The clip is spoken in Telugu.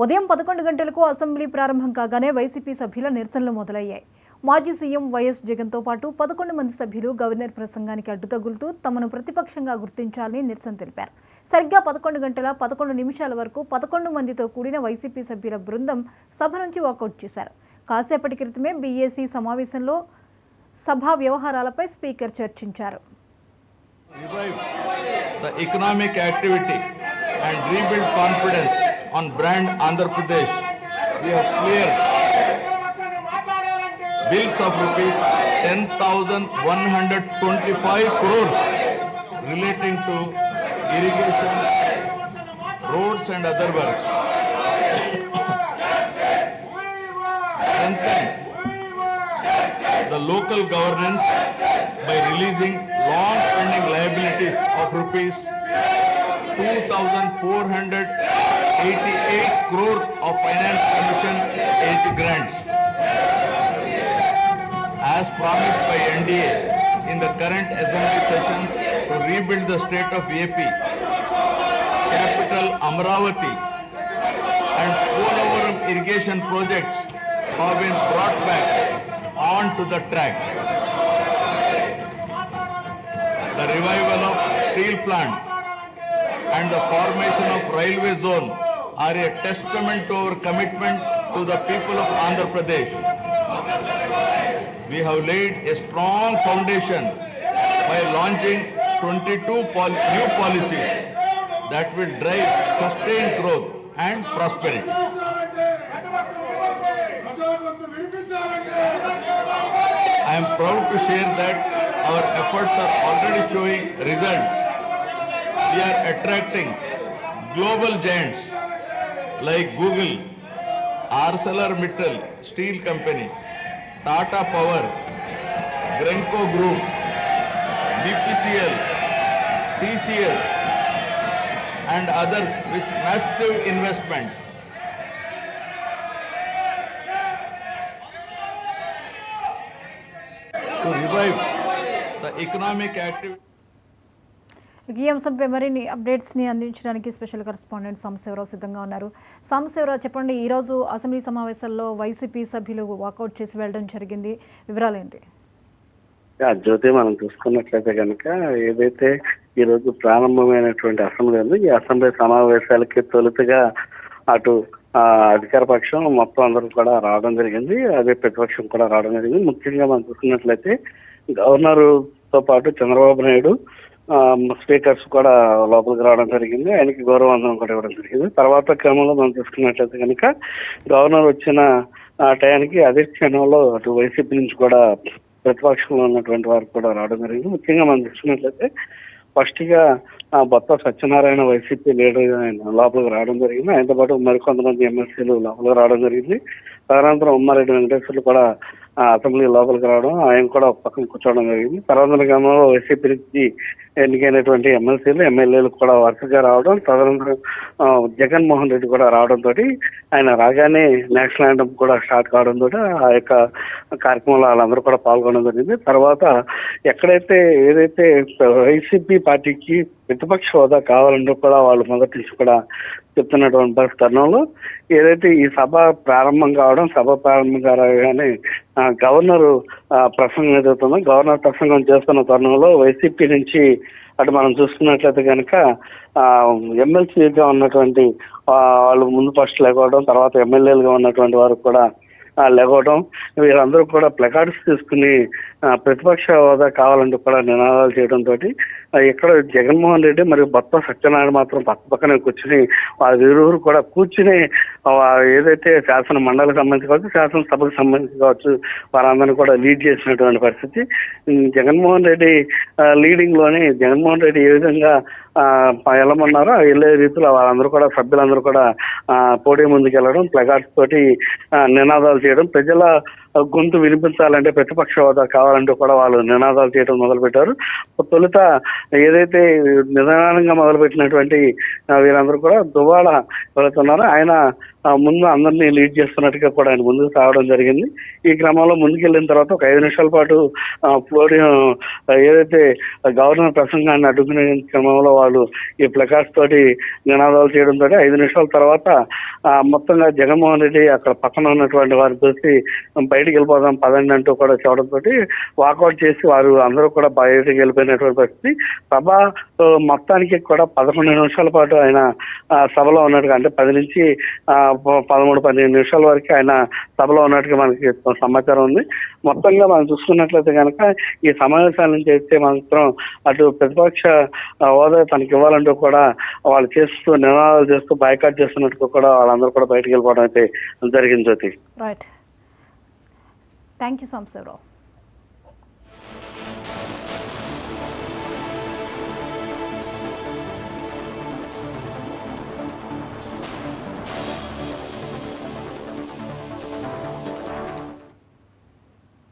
ఉదయం 11 గంటలకు అసెంబ్లీ ప్రారంభం కాగానే వైసీపీ సభ్యుల నిరసనలు మొదలయ్యాయి. మాజీ సీఎం వైఎస్ జగన్తో పాటు 11 మంది సభ్యులు గవర్నర్ ప్రసంగానికి అడ్డుతగులుతూ తమను ప్రతిపక్షంగా గుర్తించాలని నిరసన తెలిపారు. సరిగ్గా 11 గంటల 11 నిమిషాల వరకు 11 మందితో కూడిన వైసీపీ సభ్యుల బృందం సభ నుంచి వాకౌట్ చేశారు. కాసేపటి క్రితమే బీఏసీ సమావేశంలో సభా వ్యవహారాలపై స్పీకర్ చర్చించారు. The economic activity and rebuild confidence on brand Andhra Pradesh. We have cleared bills of rupees 10,125 crores relating to irrigation, roads and other works. Strengthen the local governance by releasing long-pending liabilities of rupees 2,488 crore of Finance Commission 8 grants. As promised by NDA in the current assembly sessions to rebuild the state of AP, capital Amravati and Polavaram irrigation projects have been brought back onto the track. The revival of steel plant and the formation of railway zone are a testament to our commitment to the people of Andhra Pradesh. We have laid a strong foundation by launching 22 new policies that will drive sustained growth and prosperity. I am proud to share that our efforts are already showing results. We are attracting global giants like Google, ArcelorMittal Steel Company, Tata Power, Grenco Group, BPCL, TCL and others with massive investments. To revive the economic activity. ఈ అంశంపై మరిన్ని అప్డేట్స్ని అందించడానికి స్పెషల్ కరెస్పాండెంట్ సాంబశివరావు సిద్ధంగా ఉన్నారు. సాంబశివరావు, చెప్పండి, ఈరోజు అసెంబ్లీ సమావేశాల్లో వైసీపీ సభ్యులు వాకౌట్ చేసి వెళ్ళడం జరిగింది, వివరాలు ఏంటి? జ్యోతి, మనం చూసుకున్నట్లయితే కనుక ఏదైతే ఈరోజు ప్రారంభమైనటువంటి అసెంబ్లీ ఉంది, ఈ అసెంబ్లీ సమావేశాలకి తొలుతగా అటు అధికార పక్షం మొత్తం అందరూ కూడా రావడం జరిగింది, అదే ప్రతిపక్షం కూడా రావడం జరిగింది. ముఖ్యంగా మనం చూసుకున్నట్లయితే గవర్నర్తో పాటు చంద్రబాబు నాయుడు స్పీకర్స్ కూడా లోపలికి రావడం జరిగింది, ఆయనకి గౌరవవందనం కూడా ఇవ్వడం జరిగింది. తర్వాత క్రమంలో మనం చూసుకున్నట్లయితే కనుక గవర్నర్ వచ్చిన టయానికి అదే క్షణంలో అటు వైసీపీ నుంచి కూడా ప్రతిపక్షంలో ఉన్నటువంటి వారు కూడా రావడం జరిగింది. ముఖ్యంగా మనం చూసుకున్నట్లయితే ఫస్ట్గా బొత్స సత్యనారాయణ వైసీపీ లీడర్ ఆయన లోపలికి రావడం జరిగింది, ఆయనతో పాటు మరికొంతమంది ఎమ్మెల్సీలు లోపలికి రావడం జరిగింది. తదనంతరం ఉమ్మారెడ్డి వెంకటేశ్వర్లు కూడా అసెంబ్లీ లోపలికి రావడం, ఆయన కూడా పక్కన కూర్చోవడం జరిగింది. తర్వాత క్రమంలో వైసీపీ నుంచి ఎన్నికైనటువంటి ఎమ్మెల్సీలు ఎమ్మెల్యేలు కూడా వరుసగా రావడం, తదనంతరం జగన్మోహన్ రెడ్డి కూడా రావడంతో ఆయన రాగానే నేషనల్ యాంథమ్ కూడా స్టార్ట్ కావడంతో ఆ యొక్క కార్యక్రమంలో వాళ్ళందరూ కూడా పాల్గొనడం జరిగింది. తర్వాత ఏదైతే వైసీపీ పార్టీకి ప్రతిపక్ష హోదా కావాలంటే కూడా వాళ్ళు మొదటి నుంచి కూడా చెప్తున్నటువంటి తరుణంలో ఏదైతే ఈ సభ ప్రారంభం కాగానే గవర్నర్ ప్రసంగం ఏదవుతుందో గవర్నర్ ప్రసంగం చేస్తున్న తరుణంలో వైసీపీ నుంచి అటు మనం చూసుకున్నట్లయితే కనుక ఎమ్మెల్సీగా ఉన్నటువంటి వాళ్ళు ముందు ఫస్ట్ లేకపోవడం, తర్వాత ఎమ్మెల్యేలుగా ఉన్నటువంటి వారు కూడా లేకపోవడం, వీరందరూ కూడా ప్లకార్డ్స్ తీసుకుని ప్రతిపక్ష హోదా కావాలంటూ కూడా నినాదాలు చేయడంతో ఇక్కడ జగన్మోహన్ రెడ్డి మరియు బొత్స సత్యనారాయణ మాత్రం పక్కనే కూర్చుని వారిరువురు కూడా కూర్చుని ఏదైతే శాసన మండలికి సంబంధించి కావచ్చు, శాసనసభకు సంబంధించి కావచ్చు, వారందరినీ కూడా లీడ్ చేసినటువంటి పరిస్థితి. జగన్మోహన్ రెడ్డి లీడింగ్ లోని జగన్మోహన్ రెడ్డి ఏ విధంగా వెళ్ళమన్నారో ఆ వెళ్ళే రీతిలో వాళ్ళందరూ కూడా సభ్యులందరూ కూడా పోడియం ముందుకు వెళ్ళడం, ప్లకార్డ్స్ తోటి నినాదాలు చేయడం, ప్రజల గొంతు వినిపించాలంటే ప్రతిపక్ష హోదా కావాలంటే కూడా వాళ్ళు నినాదాలు చేయడం మొదలుపెట్టారు. తొలుత ఏదైతే నిదానంగా మొదలుపెట్టినటువంటి వీరందరూ కూడా దువ్వాడ వెళుతున్నారు, ఆయన ముందు అందరినీ లీడ్ చేస్తున్నట్టుగా కూడా ఆయన ముందుకు సాగడం జరిగింది. ఈ క్రమంలో ముందుకెళ్ళిన తర్వాత ఒక 5 నిమిషాల పాటు పోడియం ఏదైతే గవర్నర్ ప్రసంగాన్ని అడ్డుకునే క్రమంలో వాళ్ళు ఈ ప్లకార్డ్స్ తోటి నినాదాలు చేయడంతో 5 నిమిషాల తర్వాత మొత్తంగా జగన్మోహన్ రెడ్డి అక్కడ పక్కన ఉన్నటువంటి వారిని చూసి బయటికి వెళ్ళిపోదాం పదండి అంటూ కూడా చెప్పడంతో వాకౌట్ చేసి వారు అందరూ కూడా బయటికి వెళ్ళిపోయినటువంటి పరిస్థితి. సభ మొత్తానికి కూడా 11 నిమిషాల పాటు ఆయన సభలో ఉన్నట్టుగా, అంటే 10 నుంచి 13-15 నిమిషాల వరకు ఆయన సభలో ఉన్నట్టుగా మనకి సమాచారం ఉంది. మొత్తంగా మనం చూసుకున్నట్లయితే కనుక ఈ సమావేశాలను చేస్తే మాత్రం అటు ప్రతిపక్ష హోదా తనకి ఇవ్వాలంటూ కూడా వాళ్ళు చేస్తూ నినాదాలు చేస్తూ బాయ్కాట్ చేస్తున్నట్టుగా కూడా వాళ్ళందరూ కూడా బయటకు వెళ్ళిపోవడం అయితే జరిగింది. జ్యోతి, రైట్, థ్యాంక్ యూ సాంబశివరావు.